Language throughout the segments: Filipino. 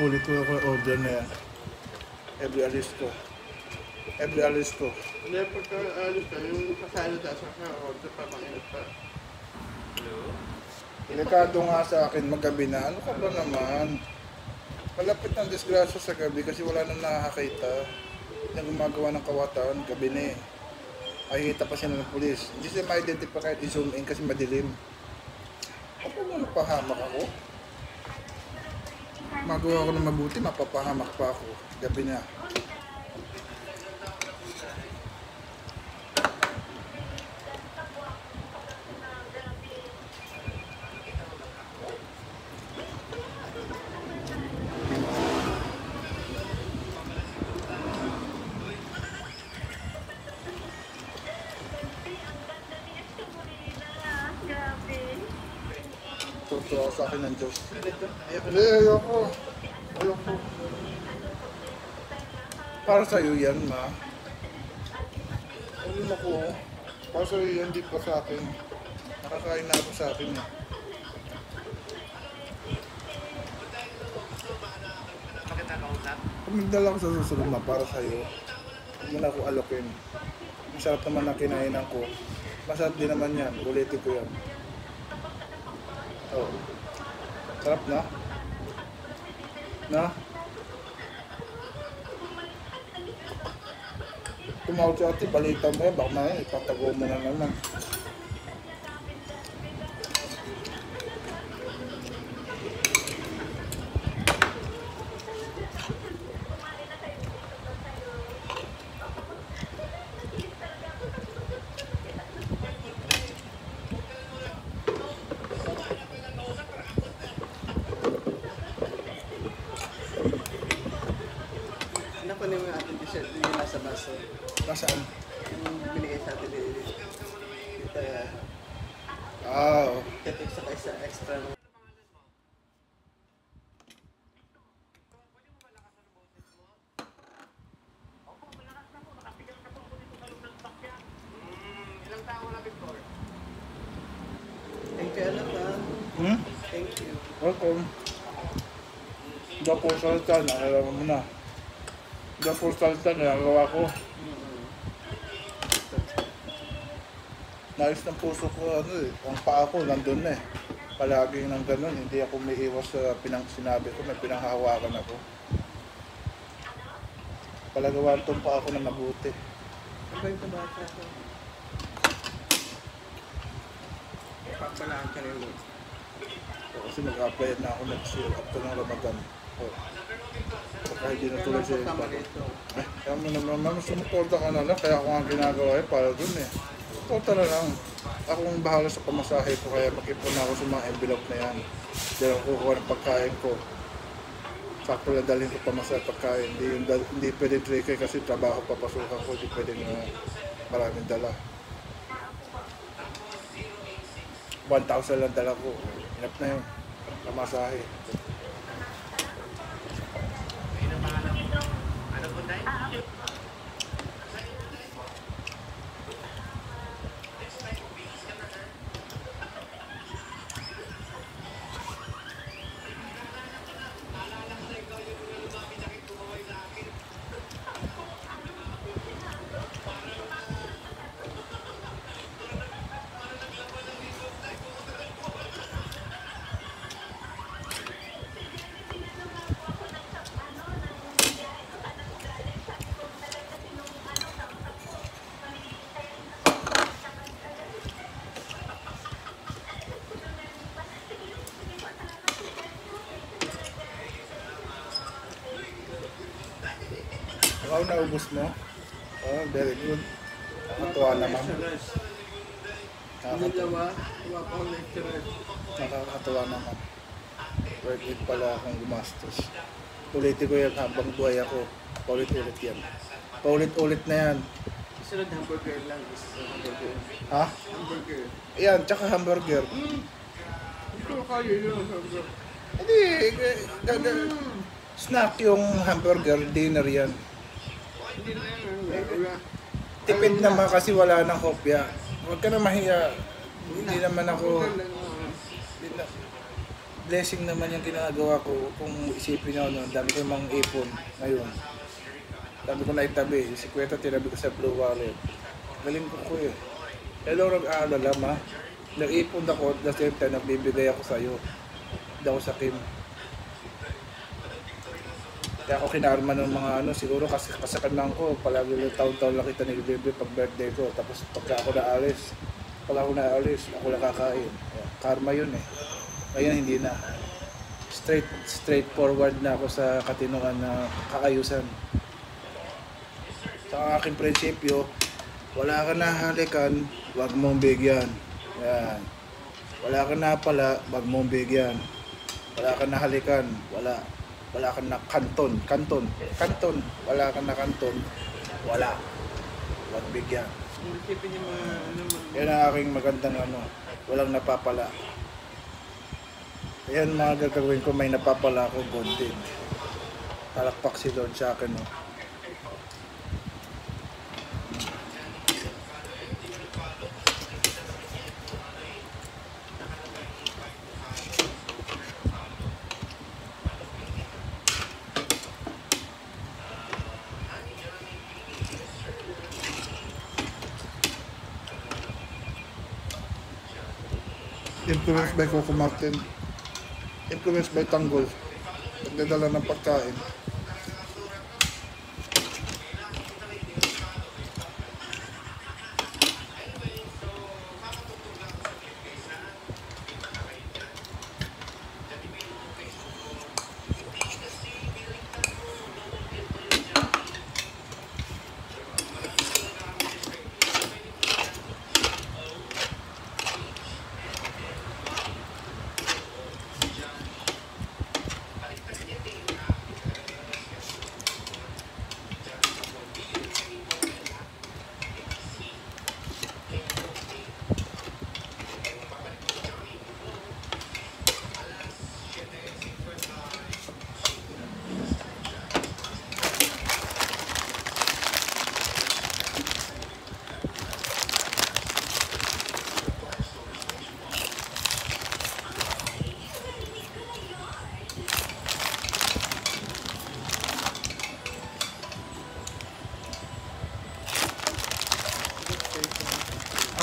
Ulit ko ako order na yan. Every alis ko. Hindi, pagka alis ka, yung kasalo tayo sa order pa, panginit pa. Delikado nga sa akin magabi na. Ano ka ba naman? Malapit ng disgrasya sa gabi kasi wala nang nakakita. Yung gumagawa ng kawatan, gabi na eh. Makikita pa sila ng pulis. Hindi sila ma-identify kahit i-zoom in kasi madilim. Ako mo napahamak ako. Magawa ko ng mabuti, mapapahamak pa ako. Gabi na. Tutuwa sa akin ng Diyos. Ayoko. Para sa'yo yan, ma. Ayun ako. Para sa'yo yan, di pa sa akin. Nakakain na ako sa akin. Kung magdala ko sa susunod na para sa'yo, huwag mo na ako alokin. Masarap naman ang kinainan ko. Masarap din naman yan. Ulitin ko yan. Oh. Sarap na? Na? Tumawag sa ate, balita mo yan. Baka na ipatago mo na naman. Nakunin mo yung ating t-shirt yung nasa baso. Nasaan? Yung binigay sa atin dito. Ito sa isa extra. Thank you, alam ha. Thank you. Welcome. Dapo salta, nakalaman mo na. Dapo salta, nagagawa ko. Nais ng puso ko, ang paa ko, nandun na eh. Palaging nang ganun, hindi ako may iwas sa sinabi ko, may pinanghahawakan ako. Palagawan itong paa ko na mabuti. Ano yung tabata ko? Papalaan ka rin mo. Kasi mag-apply na ako next year after ng Ramadan. Kahit di natuloy siya yung paa. Kaya mo naman, sumuporta ka na lang, kaya ako ang ginagawa para dun eh. Porta na lang. Akong bahala sa pamasahe ko kaya mag-ipon na ako sa mga envelope na yan. Diyan ako kukuha ng pagkain ko. Sakto lang dalhin ko pamasahe pagkain. Hindi pwede 3K kasi trabaho papasukan ko. Hindi pwede na maraming dala. 1,000 lang dala ko. Inap na yun. Pamasahe. Ano po tayo? naubos mo? Oh, very good. Nakakatuwa naman. Dalawa, wala pa akong lecturer. Nakakatuwa naman. Worth it pala akong gumastos. Ulitin ko yan habang buhay ako. Paulit-ulit yan. Paulit-ulit na yan. Sunod hamburger lang. Hamburger. Ha? Hamburger. Ayan, tsaka hamburger. Hindi ko kaya yun. Hamburger. Hindi, snack yung hamburger, dinner yan. Hindi na yan. Tipid naman kasi wala nang kopya. Huwag ka na mahiya. Hindi naman ako... Blessing naman yung ginagawa ko. Kung isipin nyo, no, dami ko mang ipon ngayon. Dami ko na itabi. Si Kweta tinabi ko sa Blue Wallet. Galing ko eh. Hello, nag-aalala ma. Nag-ipon ako at the same time nagbibigay ako sa'yo. Hindi ako sa Kim. Kaya ako kinarma ng mga siguro kasi kasakanang ko. Palagi lang taon-taon lang kita nilibibig pag birthday ko. Tapos pagka ako naalis, ako lang kakain. Karma yun eh. Ngayon hindi na. Straightforward na ako sa katinuan na kaayusan. Sa aking prinsipyo, wala ka na halikan, wag mong bigyan. Yan. Wala ka na pala, wag mong bigyan. Wala ka na halikan, wala ka na kanton. Wala ka na kanton, wala. Wag bigyan. Isipin niyo mga Yan ang aking magandang walang napapala. Ayan mga gagawin ko, may napapala ako, good din. Palakpak si Lord sa akin, no? Influenced by Coco Martin. Influenced by Tanggol. Pagdadala ng pagkain.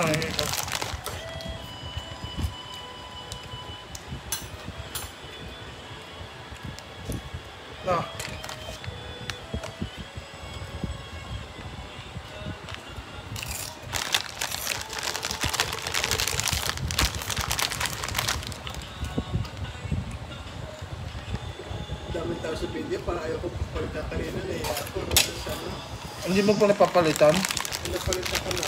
Ito. No. dami tao sa video, parang ayaw ko pagkakarina na ako. Hindi mo pa napapalitan? Napalitan ka na.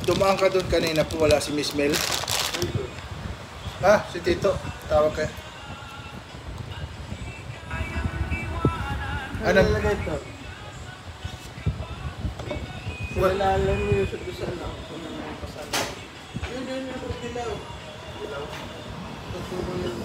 Dumaan ka doon kanina po, wala si Miss Mel. Si Tito. Tawag kayo. Ano nalagay ito? Wala lang yung sa lang. Kung ano yung pasala. Yun, dilaw. Dilaw. Tutulong yun.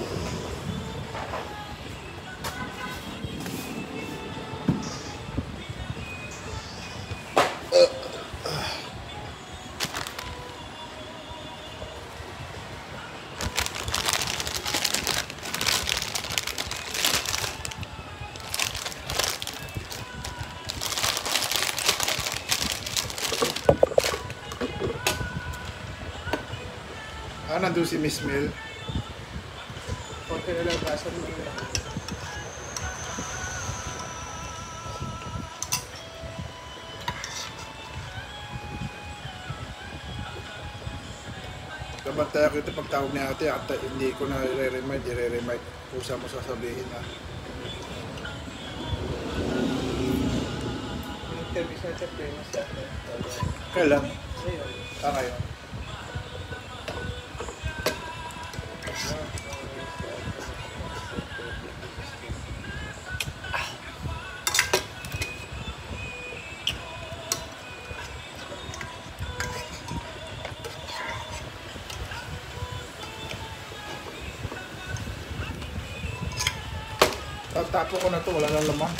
Nandun si Miss Mel. ang kinalagasan mo. Kabantaya ko ito pagtawag ni ate at hindi ko na i-remind kung saan mo sasabihin na. Interview sa Chapter, mas dati. Kailan? Ngayon. Ngayon. Tapo ko na to, wala nang laman.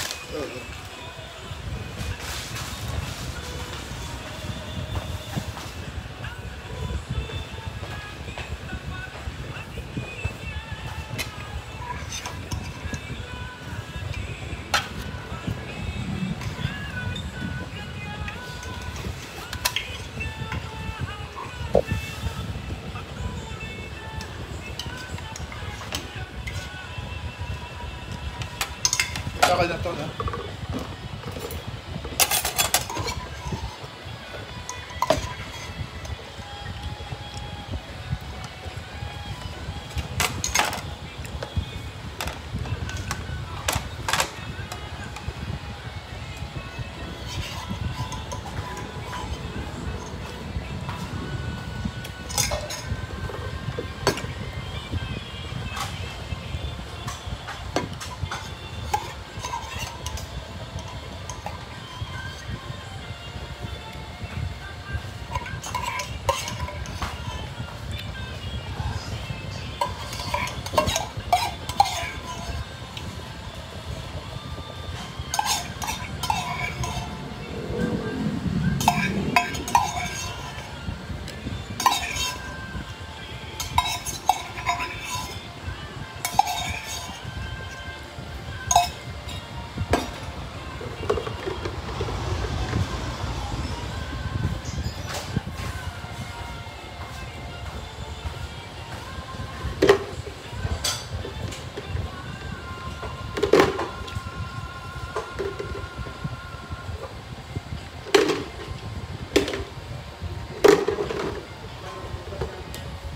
Sakal na to, no?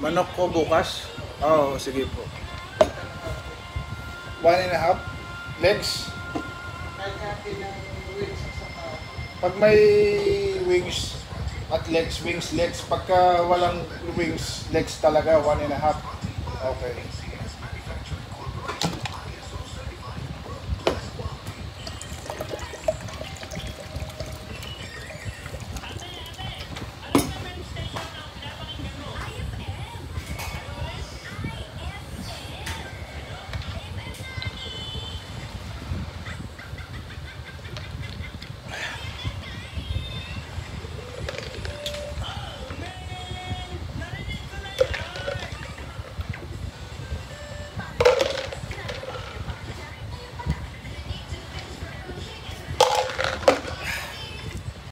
Manok ko bukas? Oo, sige po. 1.5 legs. Pag may wings at legs, wings, legs. Pagka walang wings, legs talaga, 1.5. Okay.